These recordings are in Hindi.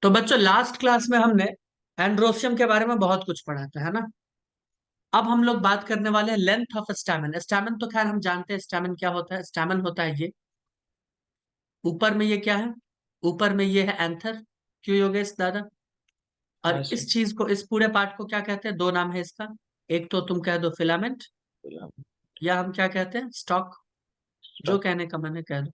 तो बच्चों लास्ट क्लास में हमने एंड्रोसियम के बारे में बहुत कुछ पढ़ा था, है ना। अब हम लोग बात करने वाले हैं लेंथ ऑफ स्टैमेन। स्टैमेन तो खैर हम जानते हैं स्टैमेन क्या होता है। स्टैमेन होता है ये ऊपर में, ये क्या है, ऊपर में ये है एंथर। क्यों योगेश दादा? और हाँ इस सर। चीज को, इस पूरे पार्ट को क्या कहते हैं? दो नाम है इसका। एक तो तुम कह दो फिलामेंट, या हम क्या कहते हैं, स्टॉक। जो स्टॉक। कहने का मैंने कह दो,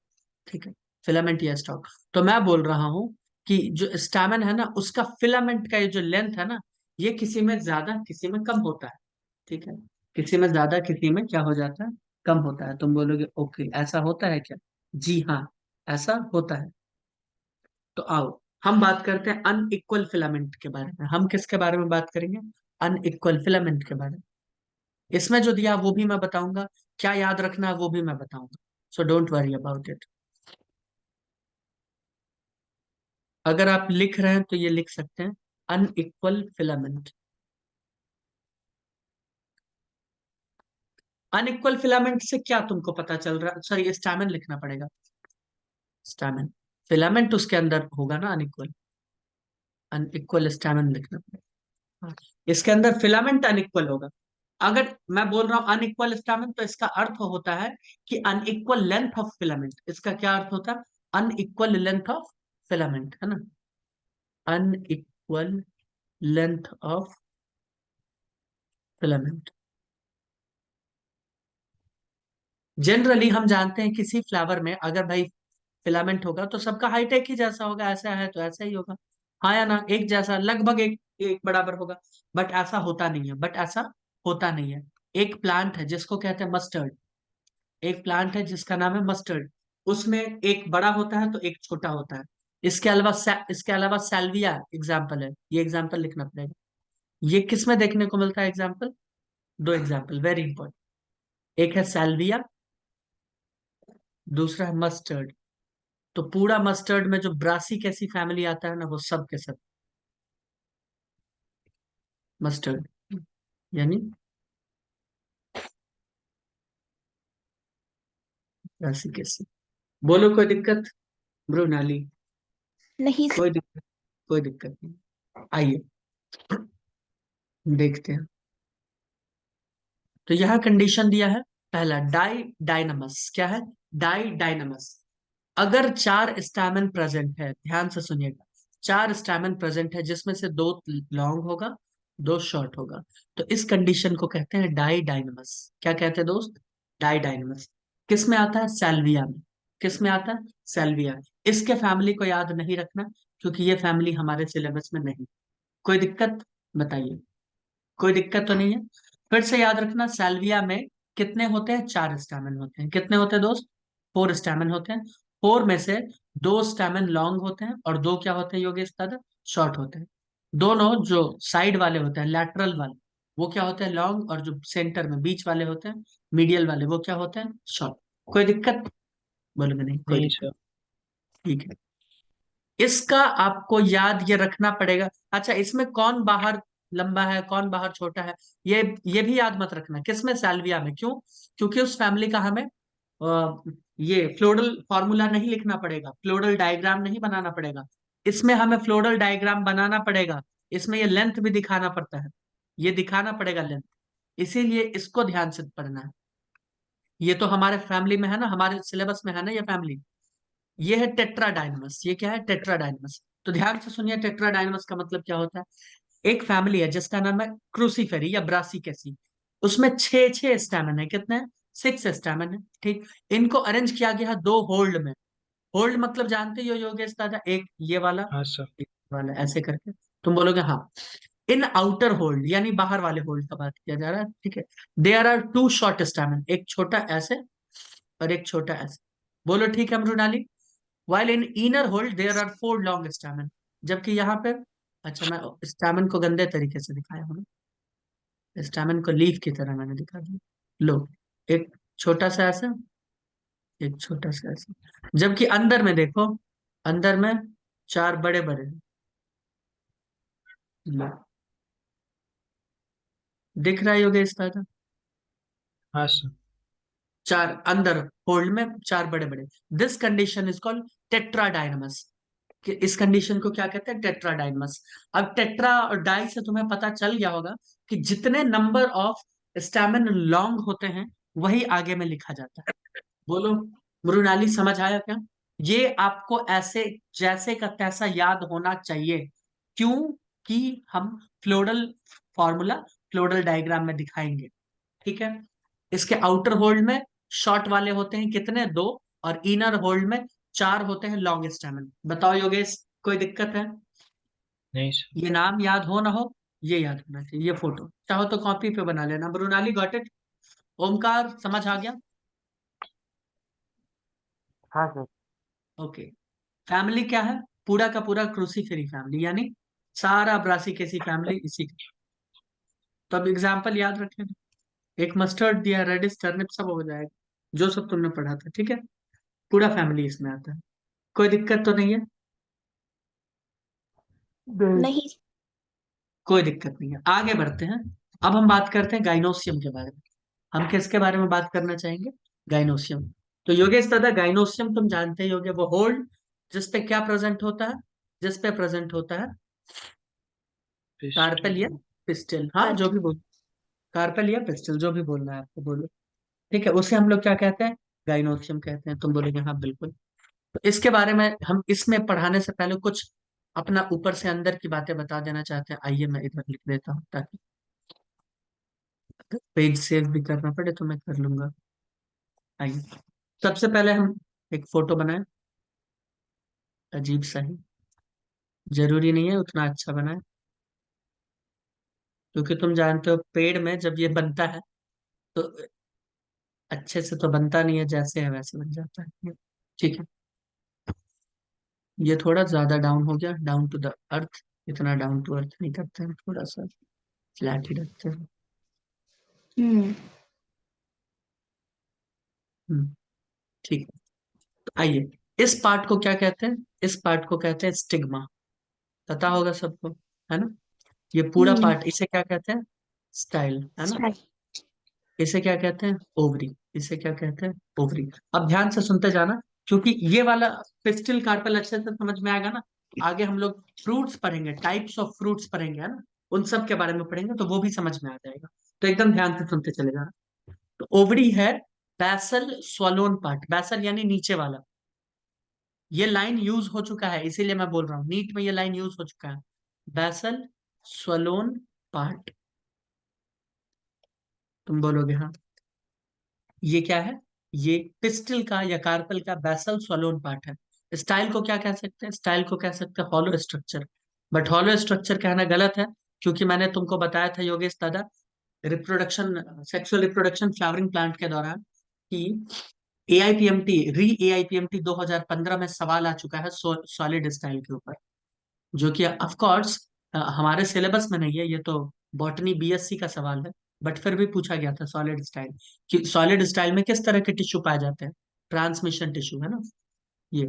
ठीक है। फिलामेंट या स्टॉक। तो मैं बोल रहा हूं कि जो स्टैमेन है ना, उसका फिलामेंट का ये जो लेंथ है ना, ये किसी में ज्यादा किसी में कम होता है, ठीक है। किसी में ज्यादा किसी में क्या हो जाता है, कम होता है। तुम बोलोगे ओके ऐसा होता है क्या? जी हाँ, ऐसा होता है। तो आओ हम बात करते हैं अनइक्वल फिलामेंट के बारे में। हम किसके बारे में बात करेंगे? अनइक्वल फिलामेंट के बारे में। इसमें जो दिया वो भी मैं बताऊंगा, क्या याद रखना है वो भी मैं बताऊंगा। So don't worry about it. अगर आप लिख रहे हैं तो ये लिख सकते हैं, अनइक्वल फिलामेंट। अनइक्वल फिलामेंट से क्या तुमको पता चल रहा है? सॉरी, स्टैमेन लिखना पड़ेगा। स्टैमेन, फिलामेंट उसके अंदर होगा ना अनइक्वल। अनइक्वल स्टैमेन लिखना पड़ेगा। हाँ, इसके अंदर फिलामेंट अनइक्वल होगा। अगर मैं बोल रहा हूं अनइक्वल स्टैमेन, तो इसका अर्थ होता है कि अनइक्वल लेंथ ऑफ फिलामेंट। इसका क्या अर्थ होता है? अनइक्वल लेंथ ऑफ फिलामेंट, है ना। Unequal length of filament. Generally हम जानते हैं किसी फ्लावर में अगर भाई फिलामेंट होगा तो सबका हाइट एक ही जैसा होगा, ऐसा है तो ऐसा ही होगा। हाँ या ना, एक जैसा, लगभग एक एक बराबर होगा। बट ऐसा होता नहीं है, बट ऐसा होता नहीं है। एक प्लांट है जिसको कहते हैं मस्टर्ड। एक प्लांट है जिसका नाम है मस्टर्ड। उसमें एक बड़ा होता है तो एक छोटा होता है। इसके अलावा सैल्विया एग्जाम्पल है, ये एग्जाम्पल लिखना पड़ेगा। ये किस में देखने को मिलता है एग्जाम्पल? दो एग्जाम्पल वेरी इंपॉर्टेंट। एक है सैल्विया, दूसरा है मस्टर्ड। तो पूरा मस्टर्ड में जो ब्रासी कैसी फैमिली आता है ना, वो सब के सब मस्टर्ड, यानी ब्रासी कैसी। बोलो कोई दिक्कत ब्रुनाली? नहीं कोई दिक्कत? कोई दिक्कत नहीं। आइए देखते हैं। तो यह कंडीशन दिया है। पहला डाई डायनामस, क्या है? डाई डायनामस। अगर चार स्टैमेन प्रेजेंट है, ध्यान से सुनिएगा, चार स्टैमेन प्रेजेंट है जिसमें से दो लॉन्ग होगा, दो शॉर्ट होगा, तो इस कंडीशन को कहते हैं डाई डायनामस। क्या कहते हैं दोस्त? डाई डायनामस। किस में आता है? सैल्विया में। किस में आता है? सैल्विया। इसके फैमिली को याद नहीं रखना, क्योंकि ये फैमिली हमारे सिलेबस में नहीं। कोई दिक्कत बताइए? कोई दिक्कत तो नहीं है। फिर से याद रखना, सैल्विया में कितने होते हैं? चार स्टैमेन होते हैं। कितने होते हैं दोस्त? फोर स्टैमेन होते हैं। फोर में से दो स्टैमेन लॉन्ग होते हैं और दो क्या होते हैं योगेश दादा? शॉर्ट होते हैं। दोनों जो साइड वाले होते हैं, लैटरल वाले, वो क्या होते हैं? लॉन्ग। और जो सेंटर में बीच वाले होते हैं, मीडियल वाले, वो क्या होते हैं? शॉर्ट। कोई दिक्कत? बोलोगे नहीं कोई नहीं दिक्कत? सर। ठीक है। इसका आपको याद ये रखना पड़ेगा। अच्छा, इसमें कौन बाहर लंबा है, कौन बाहर छोटा है, ये भी याद मत रखना। किसमें? सैल्विया में। क्यों? क्योंकि उस फैमिली का हमें ये फ्लोरल फॉर्मूला नहीं लिखना पड़ेगा, फ्लोरल डायग्राम नहीं बनाना पड़ेगा। इसमें हमें फ्लोरल डायग्राम बनाना पड़ेगा। इसमें ये लेंथ भी दिखाना पड़ता है, ये दिखाना पड़ेगा लेंथ। इसीलिए इसको ध्यान से पढ़ना है। ये तो हमारे फैमिली में है ना, हमारे सिलेबस में है ना ये फैमिली। ये है टेट्राडाइनमस। ये क्या है? टेट्राडाइनमस। तो ध्यान से सुनिए, टेट्राडाइनमस का मतलब क्या होता है। एक फैमिली है जिसका नाम है क्रूसीफेरी या ब्रासिकेसी। उसमें छह छह स्टैमेन है। कितने हैं? सिक्स स्टैमेन है, ठीक। इनको अरेंज किया गया है दो होल्ड में। होल्ड मतलब जानते ही हो योगेश दादा, एक ये वाला, हाँ सर। एक वाला, ऐसे करके। तुम बोलोगे हाँ। इन आउटर होल्ड यानी बाहर वाले होल्ड का बात किया जा रहा है, ठीक है। There are two short stamen, एक छोटा ऐसे और एक छोटा ऐसे। बोलो ठीक है Mrinali? while in inner hole there are four long stamen। जबकि यहाँ पे, अच्छा मैं स्टैमेन को गंदे तरीके से दिखाया हूँ ना, स्टैमेन को लीफ की तरह मैंने दिखा दिया। लो, एक छोटा सा ऐसा, एक छोटा सा ऐसा। जबकि अंदर में देखो, अंदर में चार बड़े बड़े। लो, दिख रहा है योगेश दादा? हाँ सर। चार अंदर होल्ड में, चार बड़े बड़े। This condition is called tetradynamous. कि इस कंडीशन को क्या कहते हैं, टेट्राडाइनमस। अब टेट्रा और डाई से तुम्हें पता चल गया होगा कि जितने नंबर ऑफ स्टैमेन लॉन्ग होते हैं वही आगे में लिखा जाता है। बोलो मृणाली, समझ आया क्या? ये आपको ऐसे जैसे का तैसा याद होना चाहिए। क्यों? कि हम फ्लोरल फॉर्मूला फ्लोरल डायग्राम में दिखाएंगे। ठीक है। इसके आउटर होल्ड में शॉर्ट वाले होते हैं कितने, 2। और इनर होल्ड में 4 होते हैं लॉन्ग स्टैमेन। बताओ योगेश, कोई दिक्कत है? नहीं सर। ये नाम याद हो ना हो, ये याद होना चाहिए। ये फोटो चाहो तो कॉपी पे बना लेना। Mrinali got it? ओमकार समझ आ गया? हाँ सर। ओके। फैमिली क्या है? पूरा का पूरा क्रूसीफेरी फैमिली, यानी सारा ब्रासिकेसी फैमिली इसी का। तो अब एग्जाम्पल याद रखें। एक मस्टर्ड दिया, रेडिश, टर्निप, सब हो जाएगा जो सब तुमने पढ़ा था। ठीक है। पूरा फैमिली इसमें आता है। कोई दिक्कत तो नहीं है? नहीं। नहीं। कोई दिक्कत नहीं है, आगे बढ़ते हैं। अब हम बात करते हैं गाइनोसियम के बारे में। हम किसके बारे में बात करना चाहेंगे? गाइनोसियम। तो योगेश दादा, गाइनोसियम तुम जानते ही होगे, वो होल्ड जिसपे क्या प्रेजेंट होता है? जिसपे प्रेजेंट होता है कार्पेल या पिस्टल। पिस्टल, हाँ जो कार्प भी बोल, कार्पेल या पिस्टल, जो भी बोलना है आपको बोलो। ठीक है, उसे हम लोग क्या कहते हैं? गाइनोसियम कहते हैं। तुम बोलोगे हाँ बिल्कुल। तो इसके बारे में हम इसमें पढ़ाने से पहले कुछ अपना ऊपर से अंदर की बातें बता देना चाहते हैं। आइए मैं इधर लिख देता हूँ ताकि पेज सेव भी करना पड़े तो मैं कर लूंगा। आइए, सबसे पहले हम एक फोटो बनाए, अजीब सा ही, जरूरी नहीं है उतना अच्छा बनाए, क्योंकि तुम जानते हो पेड़ में जब ये बनता है तो अच्छे से तो बनता नहीं है, जैसे है वैसे बन जाता है। ठीक है। ये थोड़ा ज्यादा डाउन हो गया, डाउन टू द अर्थ। इतना डाउन टू अर्थ नहीं करते हैं, थोड़ा सा फ्लैट ही रखते हैं। हम्म। हम्म, ठीक है। तो आइए, इस पार्ट को क्या कहते हैं? इस पार्ट को कहते हैं स्टिग्मा। पता होगा सबको, है ना? ये पूरा हम्म। पार्ट, इसे क्या कहते हैं? स्टाइल, है ना? स्टाइल। इसे क्या कहते हैं? ओवरी। इसे क्या कहते हैं? ओवरी। अब ध्यान से सुनते जाना, क्योंकि ये वाला पिस्टल कार्पेल अच्छे से समझ में आएगा ना। आगे हम लोग फ्रूट्स पढ़ेंगे, टाइप्स ऑफ फ्रूट्स पढ़ेंगे, है ना? उन सब के बारे में पढ़ेंगे तो वो भी समझ में आ जाएगा। तो एकदम ध्यान से सुनते चले जाना। तो ओवरी है बैसल स्वलोन पार्ट। बैसल यानी नीचे वाला। ये लाइन यूज हो चुका है, इसीलिए मैं बोल रहा हूँ, नीट में ये लाइन यूज हो चुका है। बैसल स्वलोन पार्ट। तुम बोलोगे हाँ। ये क्या है? ये पिस्टल का या कार्पल का बैसल स्वलोन पार्ट है। स्टाइल को क्या कह सकते हैं? स्टाइल को कह सकते हैं hollow structure. But hollow structure कहना गलत है, क्योंकि मैंने तुमको बताया था योगेश दादा, reproduction, sexual reproduction flowering plant के दौरान, कि एआईपीएमटी, री एआईपीएमटी 2015 में सवाल आ चुका है सॉलिड स्टाइल के ऊपर, जो कि ऑफ कोर्स हमारे सिलेबस में नहीं है। ये तो बॉटनी बीएससी का सवाल है, बट फिर भी पूछा गया था सॉलिड स्टाइल, कि सॉलिड स्टाइल में किस तरह के टिश्यू पाए जाते हैं? ट्रांसमिशन टिश्यू, है ना? ये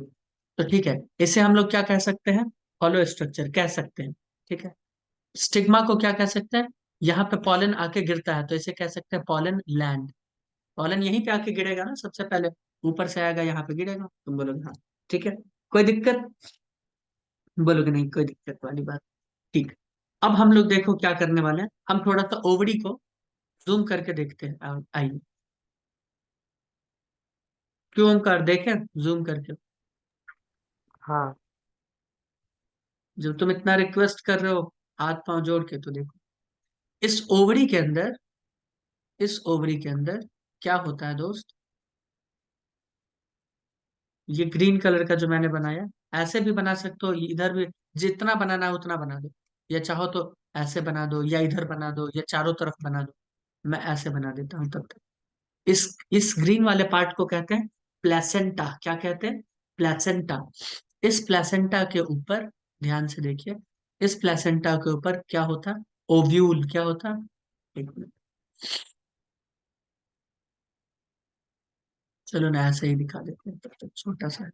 तो ठीक है। इसे हम लोग क्या कह सकते हैं? हॉलो स्ट्रक्चर कह सकते हैं। ठीक है। स्टिग्मा को क्या कह सकते हैं? यहाँ पे पॉलन आके गिरता है तो इसे कह सकते हैं पॉलन लैंड। पॉलन यहीं पे आके गिरेगा ना सबसे पहले, ऊपर से आएगा यहाँ पे गिरेगा। तुम बोलोगे हाँ। ठीक है। कोई दिक्कत? बोलोगे नहीं कोई दिक्कत वाली बात। ठीक। अब हम लोग देखो क्या करने वाले हैं, हम थोड़ा सा ओवरी को जूम करके देखते हैं। आइए, क्यों ओमकार, देखें जूम करके? हाँ। जब तुम इतना रिक्वेस्ट कर रहे हो हाथ पांव जोड़ के, तो देखो इस ओवरी के अंदर, इस ओवरी के अंदर क्या होता है दोस्त? ये ग्रीन कलर का जो मैंने बनाया, ऐसे भी बना सकते हो, इधर भी, जितना बनाना है उतना बना दो, या चाहो तो ऐसे बना दो, या इधर बना दो, या चारों तरफ बना दो। मैं ऐसे बना देता हूँ तब तक। इस ग्रीन वाले पार्ट को कहते हैं प्लेसेंटा। क्या कहते हैं? प्लेसेंटा। इस प्लेसेंटा के ऊपर ध्यान से देखिए, इस प्लेसेंटा के ऊपर क्या होता? ओव्यूल। क्या होता? एक मिनट, चलो ना ऐसे ही दिखा देते हैं तब तक, छोटा सा।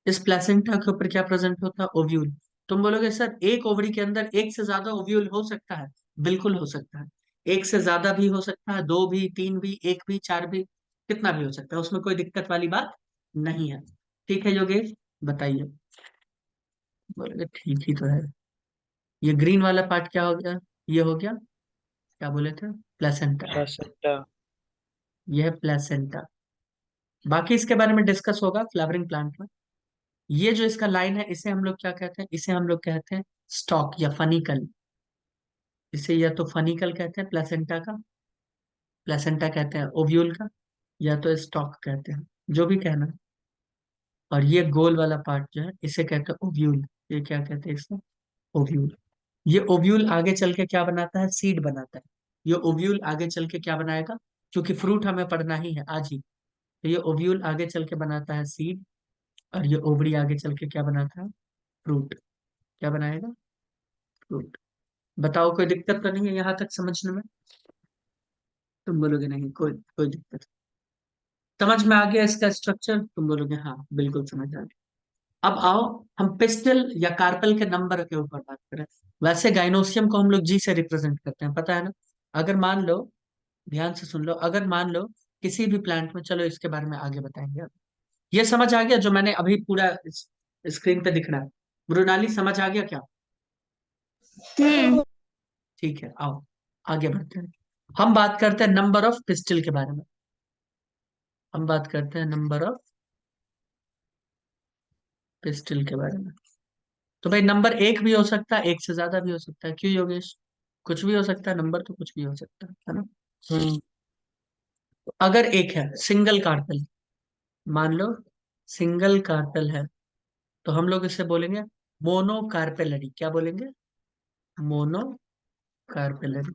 इस प्लेसेंटा के ऊपर क्या प्रेजेंट होता है? ओव्यूल। तुम बोलोगे सर एक ओवरी के अंदर एक से ज्यादा ओव्यूल हो सकता है? बिल्कुल हो सकता है। एक से ज्यादा भी हो सकता है, दो भी, तीन भी, एक भी, चार भी, कितना भी हो सकता है, उसमें कोई दिक्कत वाली बात नहीं है। ठीक है योगेश, बताइए। बोलोगे ठीक ही तो है। ये ग्रीन वाला पार्ट क्या हो गया? ये हो गया, क्या बोले थे, प्लेसेंटा। प्लेसेंटा। यह है प्लेसेंटा। बाकी इसके बारे में डिस्कस होगा फ्लावरिंग प्लांट में। ये जो इसका लाइन है, इसे हम लोग क्या कहते हैं? इसे हम लोग कहते हैं स्टॉक या फनिकल। इसे या तो फनिकल कहते हैं प्लेसेंटा का, प्लेसेंटा कहते हैं ओव्यूल का, या तो स्टॉक कहते हैं, जो भी कहना। और ये गोल वाला पार्ट जो है, इसे कहते हैं ओव्यूल। ये क्या कहते हैं इसको? ओव्यूल। ये ओव्यूल आगे चल के क्या बनाता है? सीड बनाता है। ये ओव्यूल आगे चल के क्या बनाएगा? क्योंकि फ्रूट हमें पढ़ना ही है आज ही, तो ये ओव्यूल आगे चल के बनाता है सीड। और ये ओवरी आगे चल के क्या बनाता है? फ्रूट। क्या बनाएगा? फ्रूट। बताओ, कोई दिक्कत तो नहीं है यहाँ तक समझने में? तुम बोलोगे नहीं, कोई कोई दिक्कत। समझ में आ गया इसका स्ट्रक्चर? तुम बोलोगे हाँ बिल्कुल समझ आ गया। अब आओ, हम पिस्टल या कार्पल के नंबर के ऊपर बात करें। वैसे गाइनोसियम को हम लोग जी से रिप्रेजेंट करते हैं, पता है ना? अगर मान लो, ध्यान से सुन लो, अगर मान लो किसी भी प्लांट में, चलो इसके बारे में आगे बताएंगे। ये समझ आ गया जो मैंने अभी पूरा स्क्रीन पे दिख रहा है? मृणाली समझ आ गया क्या? हम्म ठीक है, आओ आगे बढ़ते हैं। हम बात करते हैं नंबर ऑफ पिस्टल के बारे में। हम बात करते हैं नंबर ऑफ पिस्टल के बारे में। तो भाई नंबर एक भी हो सकता है, एक से ज्यादा भी हो सकता है। क्यों योगेश? कुछ भी हो सकता है, नंबर तो कुछ भी हो सकता है ना? हम्म। तो अगर एक है सिंगल कार्पेल, मान लो सिंगल कार्पेल है, तो हम लोग इसे बोलेंगे मोनो कार्पेलरी। क्या बोलेंगे? Mono carpellary.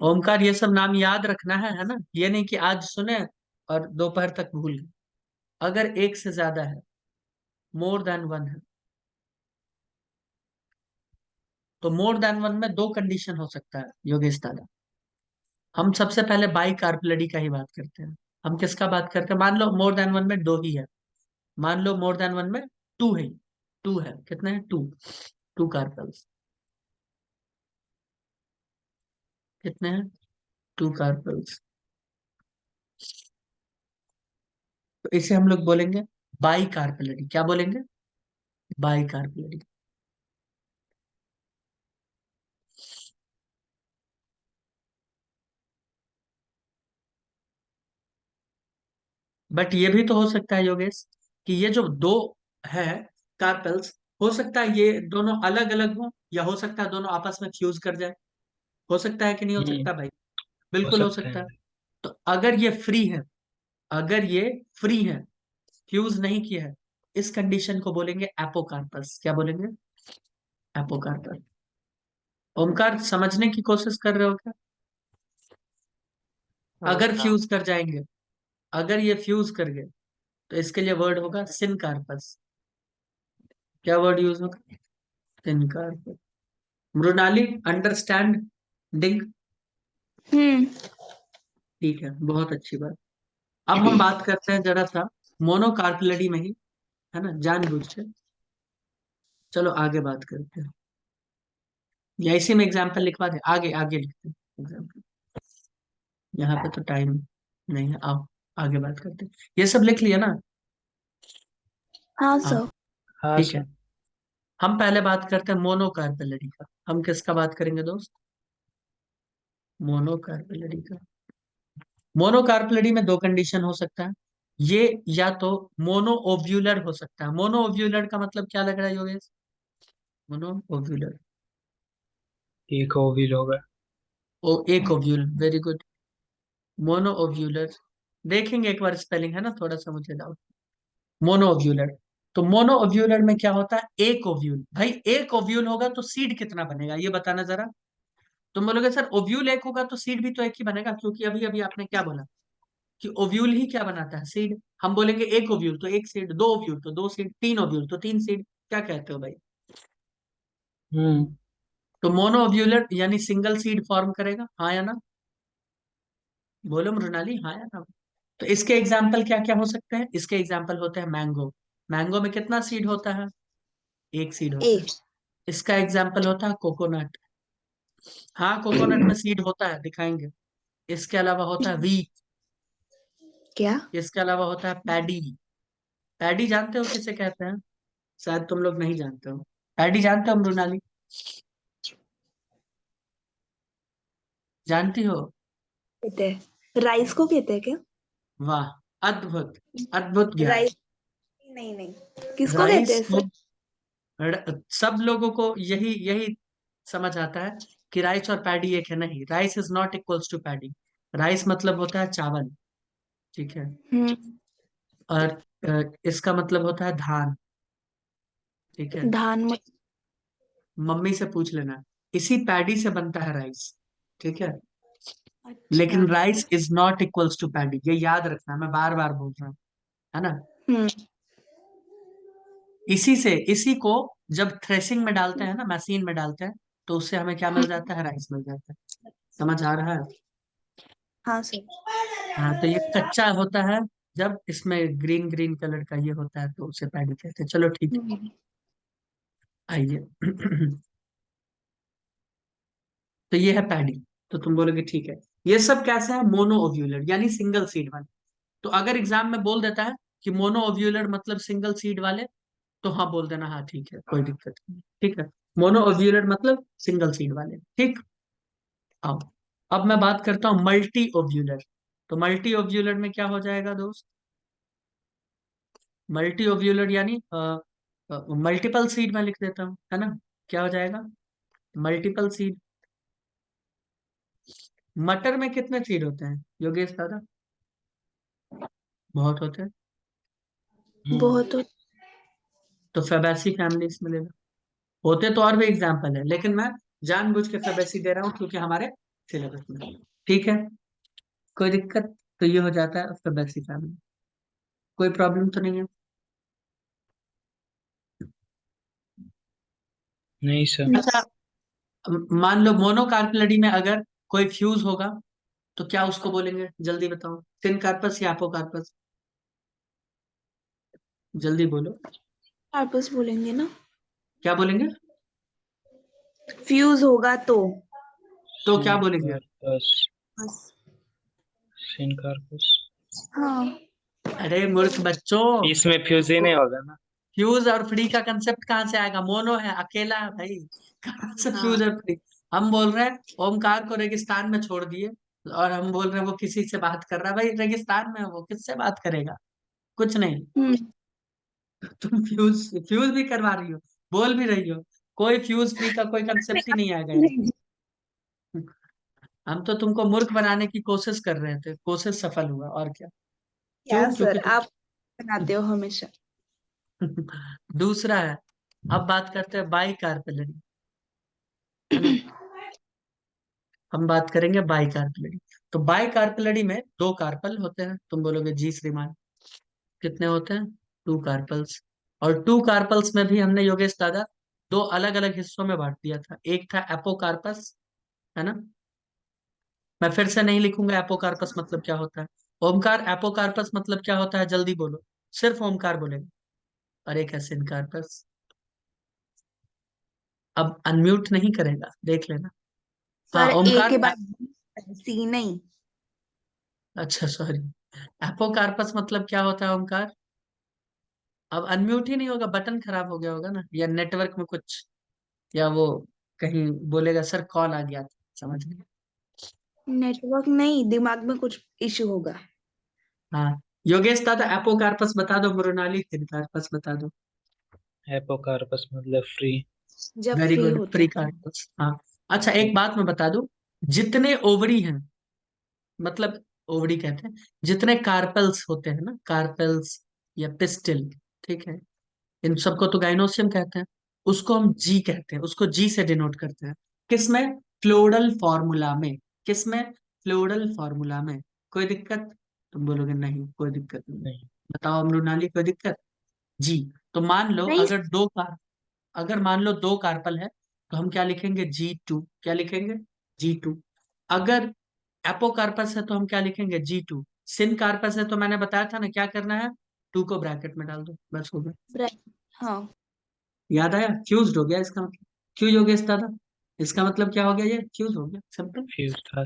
ओमकार, ये सब नाम याद रखना है ना? ये नहीं कि आज सुने और दोपहर तक भूल गए। अगर एक से ज्यादा है, मोर देन वन है, तो मोर देन वन में दो कंडीशन हो सकता है योगेश दादा। हम सबसे पहले बाई कार्पेलरी का ही बात करते हैं। हम किसका बात करते हैं? मान लो मोर देन वन में दो ही है। मान लो मोर देन वन में टू है। टू है, कितने हैं? टू। Two carpels. कितने हैं? Two carpels. तो इसे हम लोग बोलेंगे बाई कार्पेलरी। क्या बोलेंगे? By carpellary. बट ये भी तो हो सकता है योगेश कि ये जो दो है कार्पेल्स, हो सकता है ये दोनों अलग अलग हो, या हो सकता है दोनों आपस में फ्यूज कर जाए। हो सकता है कि नहीं हो हम्म। सकता भाई? हो बिल्कुल हो सकते सकता है। हैं। तो अगर ये फ्री है, अगर ये फ्री है, फ्यूज नहीं किया है, इस कंडीशन को बोलेंगे एपोकार्पस। क्या बोलेंगे? एपोकार्पस। ओमकार, समझने की कोशिश कर रहे हो क्या? अगर हाँ फ्यूज कर जाएंगे, अगर ये फ्यूज कर गए, तो इसके लिए वर्ड होगा सिनकार्पस। क्या वर्ड यूज होगा? सिनकार्पस। मृणाली, अंडरस्टैंडिंग? हम्म ठीक है, बहुत अच्छी बात। अब हम बात करते हैं जरा सा मोनोकार्पेलरी में ही, है ना, जानबूझ के। चलो आगे बात करते हैं, या इसी में एग्जाम्पल लिखवा दे, आगे आगे लिखते हैं एग्जाम्पल। यहाँ पे तो टाइम नहीं है, आओ आगे बात करते हैं। ये सब लिख लिया ना? हाँ हाँ, सर हाँ ठीक है। सर। हम पहले बात करते हैं मोनोकार्पेलरी का। हम किसका बात करेंगे दोस्त? मोनोकार्पेलरी का। मोनोकार्पेलरी में दो कंडीशन हो सकता है। ये या तो मोनो ओव्यूलर हो सकता है। मोनो ओव्यूलर का मतलब क्या लग रहा है योगेश? Mono ovular. एक ओविल होगा। ओ, एक ovule, very good. Mono ovular. देखेंगे एक बार स्पेलिंग, है ना, थोड़ा सा मुझे डाउट। Mono ovular. तो मोनो ओव्यूलर में क्या होता है? एक ओव्यूल। भाई एक ओव्यूल होगा तो सीड कितना बनेगा ये बताना जरा। तुम बोलोगे सर ओव्यूल एक होगा तो सीड भी तो एक ही बनेगा, क्योंकि अभी अभी आपने क्या बोला कि ओव्यूल ही क्या बनाता है? सीड। हम बोलेंगे एक ओव्यूल तो एक सीड, दो ओव्यूल तो दो सीड, तीन ओव्यूल तो तीन सीड। क्या कहते हो भाई? हम्म। तो मोनो ओव्यूलर यानी सिंगल सीड फॉर्म करेगा, हाँ या ना? बोलो मृणाली, हाँ या ना? तो इसके एग्जाम्पल क्या क्या हो सकते हैं? इसके एग्जाम्पल होते हैं मैंगो। मैंगो में कितना सीड होता है? एक सीड होता है। एक इसका एग्जाम्पल होता है कोकोनट। हाँ, कोकोनट में सीड होता है, दिखाएंगे। इसके अलावा होता है वीट। क्या इसके अलावा होता है पैडी। पैडी जानते हो किसे कहते हैं? शायद तुम लोग नहीं जानते हो। पैडी जानते हो मृणाली? जानती हो? कहते हैं राइस को कहते हैं क्या? वाह, अद्भुत, अद्भुत ज्ञान। राइस नहीं नहीं, किसको कहते राइस हैं को सर? सब लोगों को यही यही समझ आता है कि राइस और पैडी एक है। नहीं, rice is not equals to paddy. Rice मतलब होता है चावल, ठीक है। हम्म। और इसका मतलब होता है धान, ठीक है। धान मत। मम्मी से पूछ लेना, इसी पैडी से बनता है राइस, ठीक है। अच्छा। लेकिन rice is not equals to paddy, ये याद रखना, मैं बार बार बोल रहा हूँ, है ना। हम्म। इसी को जब थ्रेसिंग में डालते हैं ना, मशीन में डालते हैं, तो उससे हमें क्या मिल जाता है? राइस मिल जाता है। समझ आ रहा है? हाँ सर। हाँ, तो ये कच्चा होता है। जब इसमें ग्रीन ग्रीन कलर का ये होता है तो उसे पैडी कहते हैं। चलो ठीक है, हम्म। आइए। तो ये है पैडी। तो तुम बोलोगे ठीक है। ये सब कैसे है? मोनो ओव्यूलर यानी सिंगल सीड वाले। तो अगर एग्जाम में बोल देता है कि मोनो ओव्यूलर मतलब सिंगल सीड वाले, तो हाँ बोल देना, हाँ ठीक है, कोई दिक्कत नहीं, ठीक है। मोनो ओव्यूलर मतलब सिंगल सीड वाले, ठीक। अब मैं बात करता हूँ मल्टी ओव्यूलर। तो मल्टी ओव्यूलर में क्या हो जाएगा दोस्त? मल्टी ओव्यूलर यानी मल्टीपल सीड में लिख देता हूँ, है ना। क्या हो जाएगा? Multiple seed. मटर में कितने सीड होते हैं योगेश दादा? बहुत होते हैं। बहुत हो। तो फेबेसी फैमिली इसमें ले लो। होते तो और भी एग्जाम्पल है, लेकिन मैं जानबूझ के फेबेसी दे रहा हूँ क्योंकि हमारे सिलेबस में है। ठीक है, कोई दिक्कत? तो ये हो जाता है फेबेसी फैमिली। कोई प्रॉब्लम तो नहीं है? नहीं सर। अच्छा, मान लो मोनोकार्पलडी में अगर कोई फ्यूज होगा तो क्या उसको बोलेंगे? जल्दी बताओ, सिन कार्पस या एपोकार्पस? जल्दी बोलो। कार्पस बोलेंगे ना। क्या बोलेंगे? फ्यूज होगा तो। तो क्या बोलेंगे? सिनकार्पस। बस। सिनकार्पस। हाँ। अरे मूर्ख बच्चों, इसमें फ्यूज ही नहीं होगा ना। फ्यूज और फ्री का कंसेप्ट कहाँ से आएगा? मोनो है, अकेला है भाई, कहाँ से फ्यूज हाँ। और फ्री? हम बोल रहे हैं ओमकार को रेगिस्तान में छोड़ दिए, और हम बोल रहे हैं वो किसी से बात कर रहा है। भाई रेगिस्तान में है वो, किससे बात करेगा? कुछ नहीं। हम्म। तुम फ्यूज फ्यूज भी करवा रही हो, बोल भी रही हो, कोई फ्यूज फ्री का कोई कंसेप्ट ही नहीं आएगा यार। हम तो तुमको मूर्ख बनाने की कोशिश कर रहे थे, कोशिश सफल हुआ, और क्या। क्या क्यों? सर, क्योंकि आप बनाते हो हमेशा। दूसरा है। अब बात करते हैं बाई कार्पेलरी, है ना। हम बात करेंगे बाई कार्पेलरी। तो बाई कार्पेलरी में दो कार्पल होते हैं। तुम बोलोगे जी श्रीमान, कितने होते हैं? Two carpels. और टू कार्पल्स में भी हमने योगेश दादा दो अलग अलग हिस्सों में बांट दिया था। एक था एपोकार्पस, है ना। मैं फिर से नहीं लिखूंगा एपोकार्पस मतलब क्या होता है। ओमकार, एपोकार्पस मतलब क्या होता है? जल्दी बोलो, सिर्फ ओमकार बोलेगा। और एक है सिनकार्पस। अब अनम्यूट नहीं करेगा, देख लेना। हाँ सर ए ओमकार के बाद सी नहीं। अच्छा सॉरी, एपोकार्पस मतलब क्या होता है ओमकार? अब अनम्यूट ही नहीं होगा, बटन खराब हो गया होगा ना, या नेटवर्क में कुछ, या वो कहीं बोलेगा सर कॉल आ गया था, समझ गए। नेटवर्क नहीं, दिमाग में कुछ इश्यू होगा। हाँ, योगेश दादा एपोकार्पस बता दो, मृणाली सिनकार्पस बता दो। एपोकार्पस मतलब फ्री। जब वेरी फ्री गुड, होता प्री है। कार्पस, हाँ। अच्छा, एक बात मैं बता दूं, जितने ओवरी हैं, मतलब ओवरी कहते हैं, जितने कार्पल्स होते हैं ना, कार्पल्स या पिस्टिल, ठीक है, इन सबको तो गाइनोसियम कहते हैं। उसको हम जी कहते हैं, उसको जी से डिनोट करते हैं। किसमें? फ्लोरल फॉर्मूला में। किसमें? फ्लोरल फॉर्मूला में। कोई दिक्कत? तुम बोलोगे नहीं कोई दिक्कत नहीं। नहीं। बताओ मृणाली, कोई दिक्कत? जी। तो मान लो नहीं। अगर मान लो दो कार्पल है, तो हम क्या लिखेंगे? G2। क्या लिखेंगे? G2। अगर एपोकार्पस है तो हम क्या लिखेंगे? G2। सिन कार्पस है तो मैंने बताया था ना क्या करना है, टू को ब्रैकेट में डाल दो, बस हो गया। हाँ। याद आया? फ्यूज्ड हो गया इसका मतलब। क्यों योगेश दादा? इसका मतलब क्या हो गया? ये फ्यूज हो गया, सिंपल। फ्यूज था।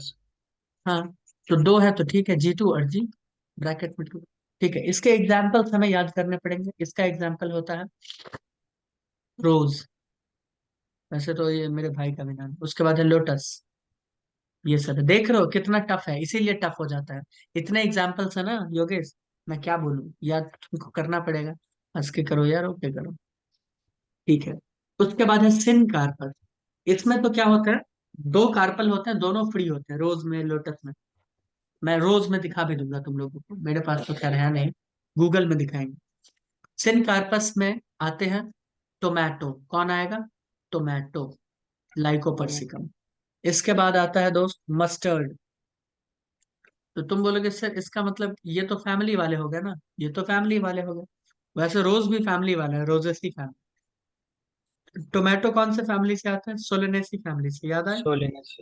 हाँ, तो दो है तो ठीक है, G2 और जी ब्रैकेट में टू। ठीक है, इसके एग्जाम्पल्स हमें याद करने पड़ेंगे। इसका एग्जाम्पल होता है रोज, वैसे तो ये मेरे भाई का भी नाम। उसके बाद है लोटस। ये सब है। देख रहे हो कितना टफ है, इसीलिए टफ हो जाता है। इतने एग्जाम्पल्स है ना योगेश, मैं क्या बोलूं, याद तुमको करना पड़ेगा। हंस के करो यार, ओके करो। ठीक है। उसके बाद है सिन कार्पल। इसमें तो क्या होता है, दो कार्पल होते हैं, दोनों फ्री होते हैं, रोज में लोटस में। मैं रोज में दिखा भी दूंगा तुम लोगों को, मेरे पास तो खैर है नहीं, गूगल में दिखाएंगे। सिन कार्पस में आते हैं टोमेटो, कौन आएगा, टोमेटो, लाइकोपर्सिकम। इसके बाद आता है दोस्त मस्टर्ड। तो तुम बोलोगे सर इसका मतलब ये तो फैमिली वाले हो गए ना, ये तो फैमिली वाले हो गए। वैसे रोज भी फैमिली वाला है, रोजेसी फैमिली। टोमेटो कौन से फैमिली से आता है, सोलेनेसी फैमिली से, याद आए। सोलेनस।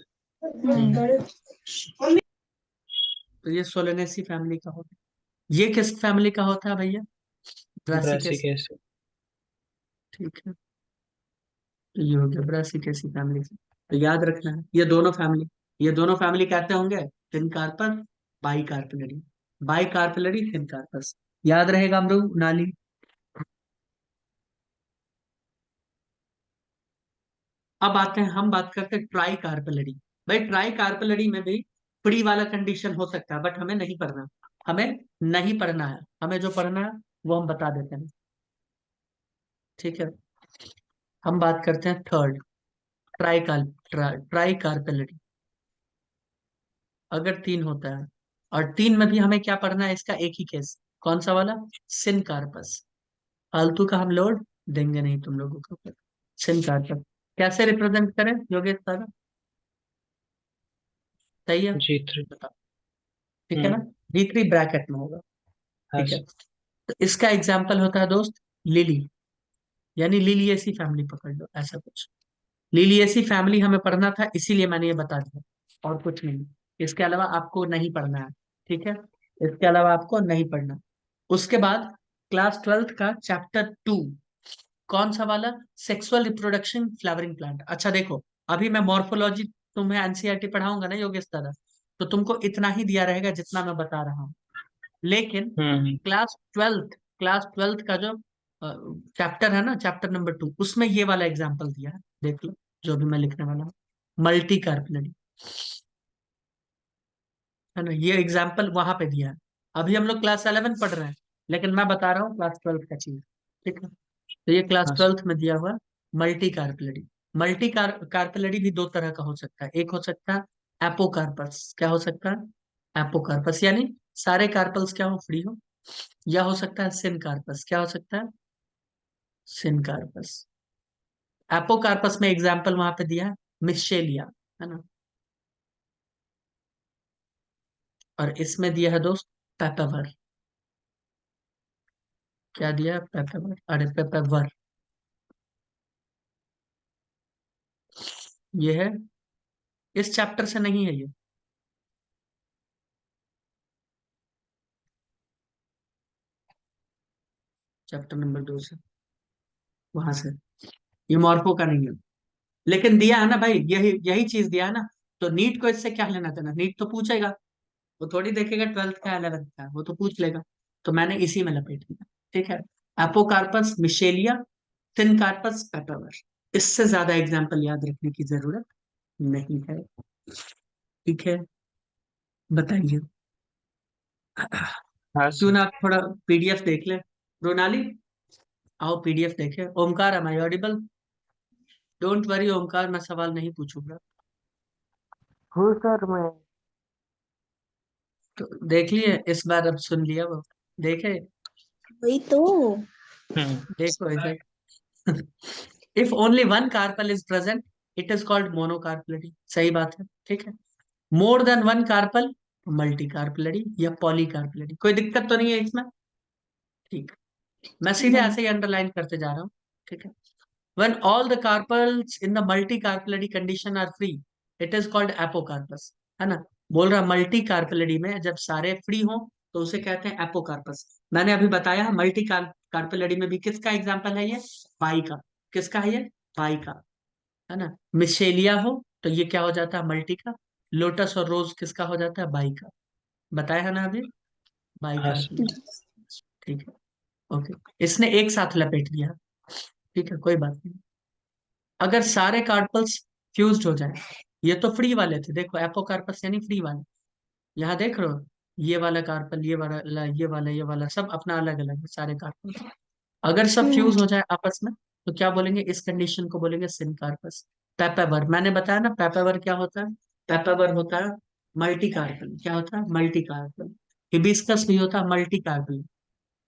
तो ये सोलेनेसी फैमिली का होता है। ये किस फैमिली का होता है भैया, ब्रासिक ब्रासिकेसी। एसिड। ठीक है, तो ये हो गया ब्रासिकेसी फैमिली से। तो याद रखना है ये दोनों फैमिली, ये दोनों फैमिली कहते होंगे syncarpous, bicarpellary, bicarpellary syncarpous. याद रहेगा हम लोग नाली। अब आते हैं, हम बात करते हैं ट्राई कार्पेलरी। भाई ट्राई कार्पेलरी में भी फ्री वाला कंडीशन हो सकता है, बट हमें नहीं पढ़ना, हमें नहीं पढ़ना है, हमें जो पढ़ना है वो हम बता देते हैं। ठीक है, हम बात करते हैं थर्ड, ट्राई कार्पेलरी। अगर तीन होता है, और तीन में भी हमें क्या पढ़ना है, इसका एक ही केस, कौन सा वाला, सिन कार्पस। फालतू का हम लोड देंगे नहीं तुम लोगों को। सिन कार्पस कैसे रिप्रेजेंट करें योगेश सर, सही है, G3। बताओ। ठीक है ना, D3 ब्रैकेट में होगा। हाँ ठीक है, सर। तो इसका एग्जाम्पल होता है दोस्त लिली, यानी लिलियेसी फैमिली पकड़ लो, ऐसा कुछ। लिलियेसी फैमिली हमें पढ़ना था, इसीलिए मैंने ये बता दिया, और कुछ नहीं। इसके अलावा आपको नहीं पढ़ना है। ठीक है, इसके अलावा आपको नहीं पढ़ना। उसके बाद क्लास 12th का चैप्टर 2, कौन सा वाला, सेक्सुअल रिप्रोडक्शन फ्लावरिंग प्लांट। अच्छा देखो, अभी मैं मॉर्फोलॉजी तुम्हें एनसीईआरटी पढ़ाऊंगा ना योगेश दादा, तो तुमको इतना ही दिया रहेगा जितना मैं बता रहा हूँ। लेकिन हम्म। क्लास ट्वेल्थ का जो चैप्टर है ना, चैप्टर नंबर 2, उसमें ये वाला एग्जाम्पल दिया है, देख लो, जो भी मैं लिखने वाला हूँ, मल्टी कार्पलरी, है ना, ये एग्जाम्पल वहां पे दिया है। अभी हम लोग क्लास 11 पढ़ रहे हैं, लेकिन मैं बता रहा हूँ क्लास 12 का चीज। ठीक है, तो ये क्लास हाँ सर। ट्वेल्थ में दिया हुआ मल्टी कार्पलरी। मल्टी कार्पलरी भी दो तरह का हो सकता है, एक हो सकता है एपोकार्पस, क्या हो सकता है, एपोकार्पस, यानी सारे कार्पल्स क्या हो, फ्री हो। या हो सकता है सिनकार्पस, क्या हो सकता है, सिनकार्पस। एपोकार्पस में एग्जाम्पल वहां पे दिया है मिशेलिया, है ना, और इसमें दिया है दोस्त पेपावर। क्या दिया है, पेपावर, अरे पेपावर, ये है, इस चैप्टर से नहीं है ये, चैप्टर नंबर 2 से, वहां से। ये मॉर्फो का नहीं है, लेकिन दिया है ना भाई, यही यही चीज दिया है ना। तो नीट को इससे क्या लेना देना, नीट तो पूछेगा, वो थोड़ी देखेगा 12th का 11th का, वो तो पूछ लेगा। तो मैंने इसी में लपेट दिया। ठीक है, एपोकार्पस, मिशेलिया, थिनकार्पस, पेपावर। इससे ज्यादा एग्जाम्पल याद रखने की जरूरत नहीं है। ठीक है, बताइए। हाँ क्यों सर। ना आप थोड़ा पीडीएफ देख ले, रोनाली, आओ पीडीएफ देखे। Omkar, am I audible, don't worry Omkar, मैं सवाल नहीं पूछूंगा। हूँ सर मैं। तो देख लिए इस बार, अब सुन लिया वो, देखे, वही तो। हम्म। देखो इधर। If only one carpel is present, it is called monocarpellary, सही बात है। ठीक है, more than one carpel, multicarpellary या पॉली कार्पलरी, कोई दिक्कत तो नहीं है इसमें। ठीक, मैं सीधे नहीं। ऐसे ही अंडरलाइन करते जा रहा हूँ। ठीक है, when all the carpels in the multicarpellary condition are free, it is called apocarpus, है ना। बोल रहा मल्टी कार्पेलरी में जब सारे फ्री हो तो उसे कहते हैं एपोकार्पस। मैंने अभी बताया मल्टी कार्पेलरी में भी किसका एग्जांपल है ये, बाई का। किसका है ये, बाई का, है ना। मिशेलिया हो तो ये क्या हो जाता है, मल्टी का। लोटस और रोज किसका हो जाता है, बाई का। बताया है ना अभी, बाई हाँ सर। कार्पेलरी। ठीक है, ओके, इसने एक साथ लपेट दिया। ठीक है, कोई बात नहीं। अगर सारे कार्पल्स फ्यूज्ड हो जाए, ये तो फ्री वाले थे, देखो एपोकार्पस यानी फ्री वाले, यहाँ देख रहे हो, ये वाला कार्पल, ये वाला सब अपना अलग अलग है सारे कार्पल। अगर सब फ्यूज हो जाए आपस में, तो क्या बोलेंगे, इस कंडीशन को बोलेंगे सिनकार्पस। पेपेवर, मैंने बताया ना पेपेवर क्या होता है, पेपेवर होता है मल्टी कार्पल। क्या होता है, मल्टी कार्पल। हिबिस्कस भी होता है मल्टी कार्पल।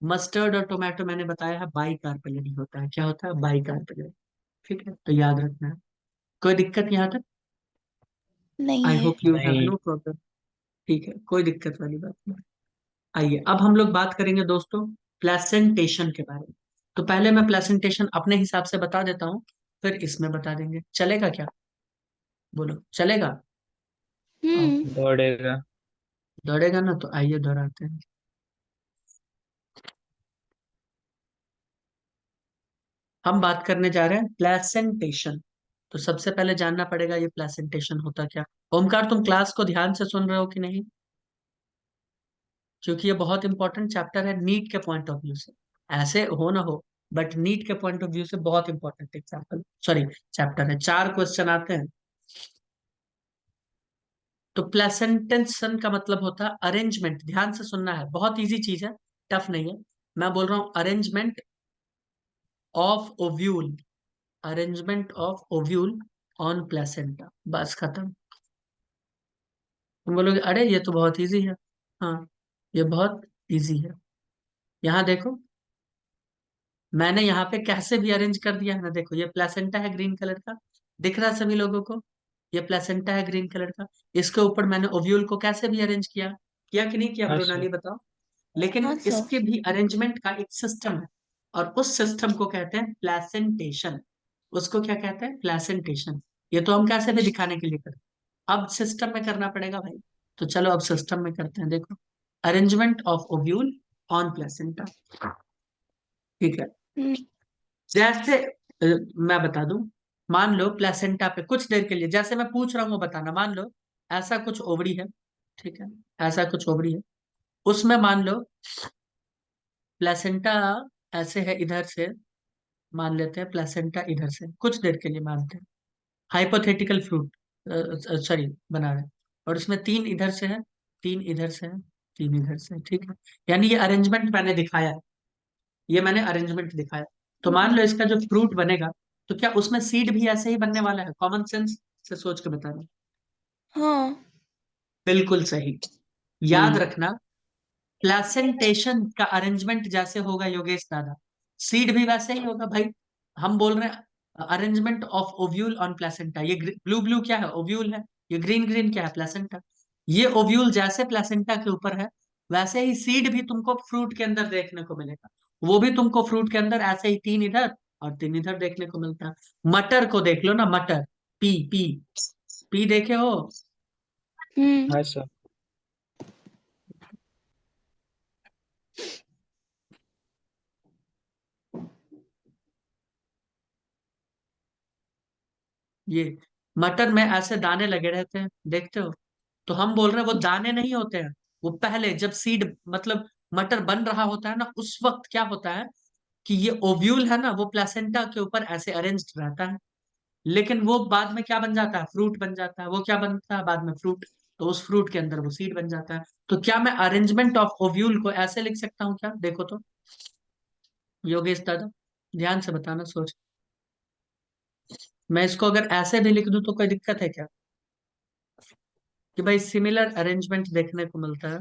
मस्टर्ड और टोमेटो मैंने बताया है बाई कार्पेलियन होता है। क्या होता है, बाई कार्पेलियन। ठीक है, तो याद रखना है। कोई दिक्कत यहाँ तक? नहीं आई है। होप यू हैव नहीं। No problem. ठीक है, कोई दिक्कत वाली बात नहीं। आइए अब हम लोग बात करेंगे दोस्तों प्लेसेंटेशन के बारे में। तो पहले मैं प्लेसेंटेशन अपने हिसाब से बता देता हूँ, फिर इसमें बता देंगे, चलेगा क्या? बोलो चलेगा? हम्म। ओके, दौड़ेगा। दौड़ेगा ना, तो आइए दोहराते हैं। हम बात करने जा रहे हैं प्लेसेंटेशन। तो सबसे पहले जानना पड़ेगा ये प्लेसेंटेशन होता क्या। ओमकार, तुम क्लास को ध्यान से सुन रहे हो कि नहीं? क्योंकि ये बहुत इंपॉर्टेंट चैप्टर है नीट के पॉइंट ऑफ व्यू से। ऐसे हो ना हो, बट नीट के पॉइंट ऑफ व्यू से बहुत इंपॉर्टेंट एग्जाम्पल, सॉरी चैप्टर है। 4 क्वेश्चन आते हैं। तो प्लेसेंटेशन का मतलब होता है अरेंजमेंट, ध्यान से सुनना है, बहुत इजी चीज है, टफ नहीं है। मैं बोल रहा हूँ arrangement of ovule, arrangement of ovule on placenta, बस खत्म। तुम बोलोगे अरे ये तो बहुत इजी है। हाँ, ये बहुत इजी है। यहाँ देखो, मैंने यहाँ पे कैसे भी अरेंज कर दिया है ना, देखो ये प्लेसेंटा है ग्रीन कलर का, दिख रहा है सभी लोगों को, ये प्लेसेंटा है ग्रीन कलर का। इसके ऊपर मैंने ओव्यूल को कैसे भी अरेंज किया, किया कि नहीं किया हाँ सर। ब्रोनाली, बताओ। लेकिन हाँ सर। इसके भी अरेंजमेंट का एक सिस्टम है, और उस सिस्टम को कहते हैं प्लेसेंटेशन। उसको क्या कहते हैं, प्लेसेंटेशन। ये तो हम कैसे भी दिखाने के लिए करते हैं, अब सिस्टम में करना पड़ेगा भाई। तो चलो अब सिस्टम में करते हैं, देखो arrangement of ovule on placenta. ठीक है, हम्म। जैसे मैं बता दूं, मान लो प्लेसेंटा पे कुछ देर के लिए, जैसे मैं पूछ रहा हूँ वो बताना। मान लो ऐसा कुछ ओवरी है, ठीक है, ऐसा कुछ ओवरी है, उसमें मान लो प्लेसेंटा ऐसे है इधर से, मान लेते हैं प्लेसेंटा इधर से, कुछ देर के लिए मानते हैं, हाइपोथेटिकल फ्रूट, सॉरी बना रहे हैं। और उसमें 3 इधर से है, 3 इधर से है, 3 इधर से है, ठीक है। यानी ये अरेंजमेंट मैंने दिखाया है, ये मैंने अरेंजमेंट दिखाया। तो मान लो इसका जो फ्रूट बनेगा, तो क्या उसमें सीड भी ऐसे ही बनने वाला है? कॉमन सेंस से सोच के बता रहा हूं। हाँ। बिल्कुल सही। याद हम्म। रखना, प्लेसेंटेशन का अरेंजमेंट जैसे होगा योगेश दादा, सीड भी वैसे ही होगा भाई। हम बोल रहे हैं arrangement of ovule on placenta, ये ब्लू ब्लू क्या है, ओव्यूल है। ये ग्रीन ग्रीन क्या है, प्लेसेंटा। ये ओव्यूल जैसे प्लेसेंटा के ऊपर है, वैसे ही सीड भी तुमको फ्रूट के अंदर देखने को मिलेगा। वो भी तुमको फ्रूट के अंदर ऐसे ही 3 इधर और 3 इधर देखने को मिलता है। मटर को देख लो ना, मटर, पी पी, पी देखे हो? हम्म। हाँ सर। ये मटर में ऐसे दाने लगे रहते हैं, देखते हो? तो हम बोल रहे हैं वो दाने नहीं होते हैं, वो पहले जब सीड मतलब मटर बन रहा होता है ना, उस वक्त क्या होता है कि ये ओव्यूल है ना, वो प्लेसेंटा के ऊपर ऐसे अरेंज्ड रहता है। लेकिन वो बाद में क्या बन जाता है, फ्रूट बन जाता है। वो क्या बनता है बाद में, फ्रूट। तो उस फ्रूट के अंदर वो सीड बन जाता है। तो क्या मैं अरेंजमेंट ऑफ ओव्यूल को ऐसे लिख सकता हूँ क्या, देखो तो योगेश दादा, ध्यान से बताना, सोच। मैं इसको अगर ऐसे भी लिख दूं तो कोई दिक्कत है क्या, कि भाई सिमिलर अरेंजमेंट देखने को मिलता है?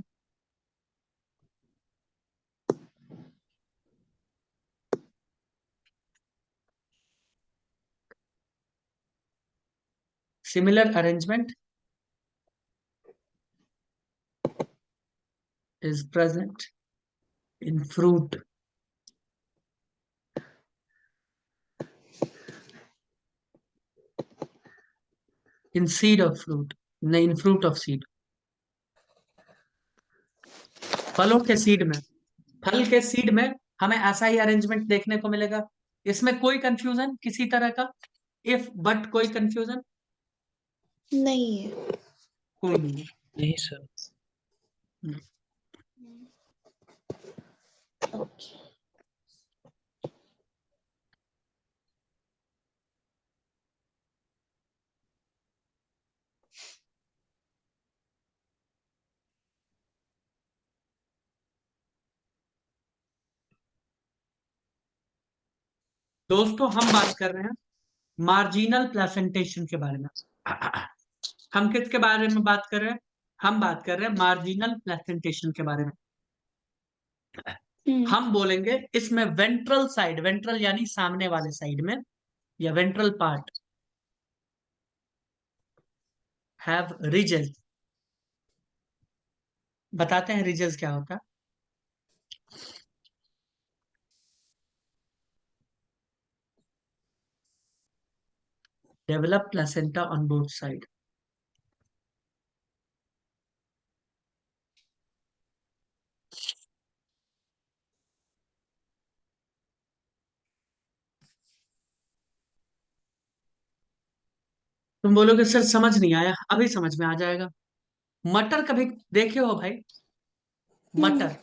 Similar arrangement is present in fruit, in seed of fruit, नहीं, in fruit of seed, फलों के सीड में, फल के सीड में हमें ऐसा ही अरेंजमेंट देखने को मिलेगा। इसमें कोई कंफ्यूजन किसी तरह का, इफ बट कोई कंफ्यूजन नहीं है। कोई नहीं है। नहीं सर। ओके। दोस्तों हम बात कर रहे हैं मार्जिनल प्लेसेंटेशन के बारे में। हम किसके बारे में बात कर रहे हैं? हम बात कर रहे हैं मार्जिनल प्लेसेंटेशन के बारे में। हम बोलेंगे इसमें वेंट्रल साइड, वेंट्रल यानी सामने वाले साइड में, या वेंट्रल पार्ट हैव रिजेस। बताते हैं रिजेस क्या होता है। Develop placenta on both side. तुम बोलोगे सर समझ नहीं आया, अभी समझ में आ जाएगा। मटर कभी देखे हो भाई? मटर,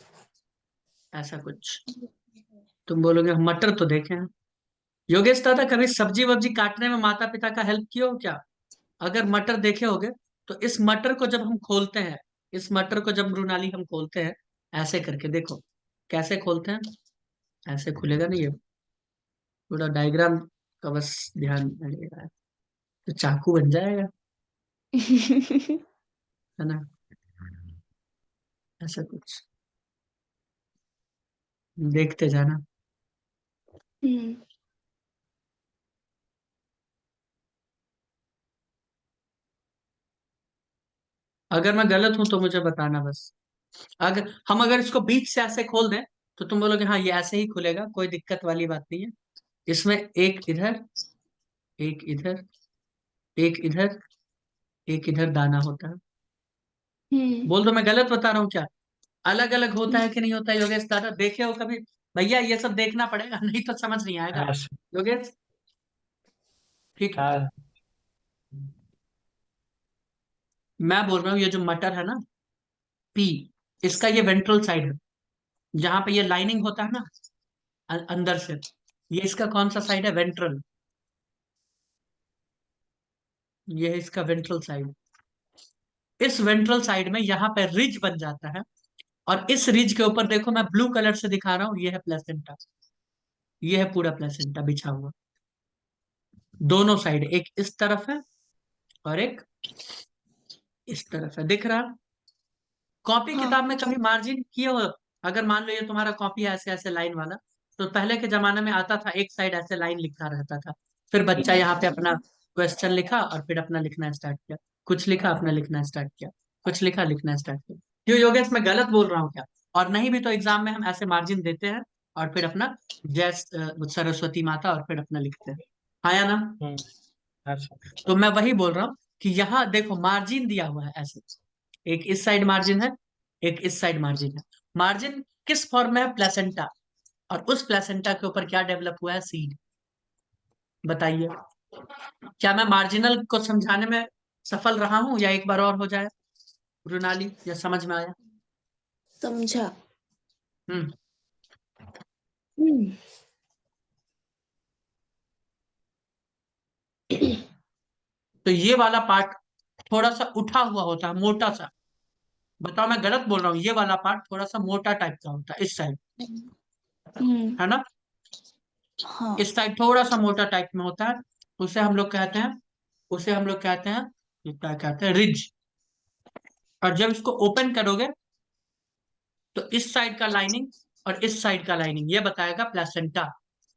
ऐसा कुछ। तुम बोलोगे हम मटर तो देखे हैं। योगेश दादा कभी सब्जी वब्जी काटने में माता पिता का हेल्प किए हो क्या? अगर मटर देखे होगे तो इस मटर को जब हम खोलते हैं, इस मटर को जब मृणाली हम खोलते हैं, ऐसे करके देखो कैसे खोलते हैं। ऐसे खुलेगा नहीं, ये पूरा डायग्राम का बस ध्यान रखिएगा, तो चाकू बन जाएगा, है ना? ऐसा कुछ देखते जाना। अगर मैं गलत हूं तो मुझे बताना बस। अगर इसको बीच से ऐसे खोल दें तो तुम बोलोगे हाँ ये ऐसे ही खुलेगा, कोई दिक्कत वाली बात नहीं है। इसमें एक इधर, एक इधर, एक इधर, एक इधर दाना होता है। बोल दो मैं गलत बता रहा हूँ क्या? अलग अलग होता है कि नहीं होता है योगेश दादा? देखे हो कभी? भैया ये सब देखना पड़ेगा, नहीं तो समझ नहीं आएगा। हाँ सर। योगेश, ठीक है। हाँ। मैं बोल रहा हूँ ये जो मटर है ना, पी, इसका ये वेंट्रल साइड है, जहां पे ये लाइनिंग होता है ना अंदर से, ये इसका कौन सा साइड है? वेंट्रल। ये है इसका वेंट्रल साइड। इस वेंट्रल साइड में यहाँ पे रिज बन जाता है, और इस रिज के ऊपर देखो मैं ब्लू कलर से दिखा रहा हूँ, ये है प्लेसेंटा। ये है पूरा प्लेसेंटा बिछा हुआ, दोनों साइड, एक इस तरफ है और एक इस तरफ है, दिख रहा? कॉपी हाँ। किताब में कभी मार्जिन किए हो? अगर मान लो ये तुम्हारा कॉपी है ऐसे ऐसे लाइन वाला, तो पहले के जमाने में आता था एक साइड ऐसे लाइन लिखा रहता था, फिर बच्चा यहाँ पे अपना क्वेश्चन लिखा और फिर अपना लिखना स्टार्ट किया, कुछ लिखा अपना लिखना स्टार्ट किया, कुछ लिखा लिखना स्टार्ट किया। क्यों योगेश, मैं गलत बोल रहा हूँ क्या? और नहीं भी तो एग्जाम में हम ऐसे मार्जिन देते हैं और फिर अपना जय सरस्वती माता और फिर अपना लिखते हैं, हाँ या ना? हाँ सर। तो मैं वही बोल रहा हूँ कि यहाँ देखो मार्जिन दिया हुआ है ऐसे, एक इस साइड मार्जिन है, एक इस साइड मार्जिन है। मार्जिन किस फॉर्म में है? प्लेसेंटा। और उस प्लेसेंटा के ऊपर क्या डेवलप हुआ है? सीड। बताइए, क्या मैं मार्जिनल को समझाने में सफल रहा हूं, या एक बार और हो जाए रुनाली, या समझ में आया? समझा। हम्म। हम्म। तो ये वाला पार्ट थोड़ा सा उठा हुआ होता है, मोटा सा। बताओ मैं गलत बोल रहा हूँ? ये वाला पार्ट थोड़ा सा मोटा टाइप का होता है इस साइड, है ना? हाँ। इस साइड थोड़ा सा मोटा टाइप में होता है, उसे हम लोग कहते हैं, उसे हम लोग कहते हैं, ये क्या कहते हैं? रिज। और जब इसको ओपन करोगे तो इस साइड का लाइनिंग और इस साइड का लाइनिंग ये बताएगा प्लेसेंटा।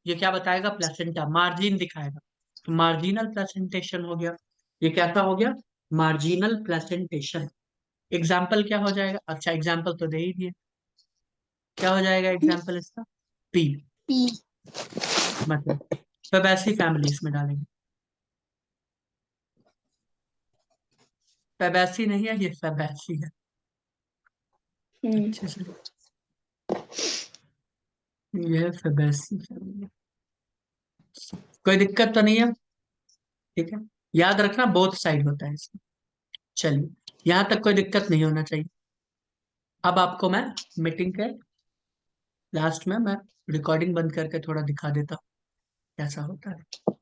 ये क्या बताएगा? प्लेसेंटा। मार्जिन दिखाएगा, तो मार्जिनल प्लेसेंटेशन हो गया। ये कैसा हो गया? Marginal placentation. एग्जाम्पल क्या हो जाएगा? अच्छा एग्जाम्पल तो दे ही दिए, क्या हो जाएगा एग्जाम्पल इसका? पी। पी। मतलब फेबेसी फैमिली इसमें डालेंगे। फेबेसी नहीं है, ये फेबेसी है। अच्छे से, ये फेबेसी फैमिली। कोई दिक्कत तो नहीं है? ठीक है, याद रखना बोथ साइड होता है इसमें। चलिए, यहां तक कोई दिक्कत नहीं होना चाहिए। अब आपको मैं मीटिंग के लास्ट में मैं रिकॉर्डिंग बंद करके थोड़ा दिखा देता हूँ कैसा होता है।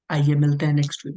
आइए मिलते हैं नेक्स्ट वीक।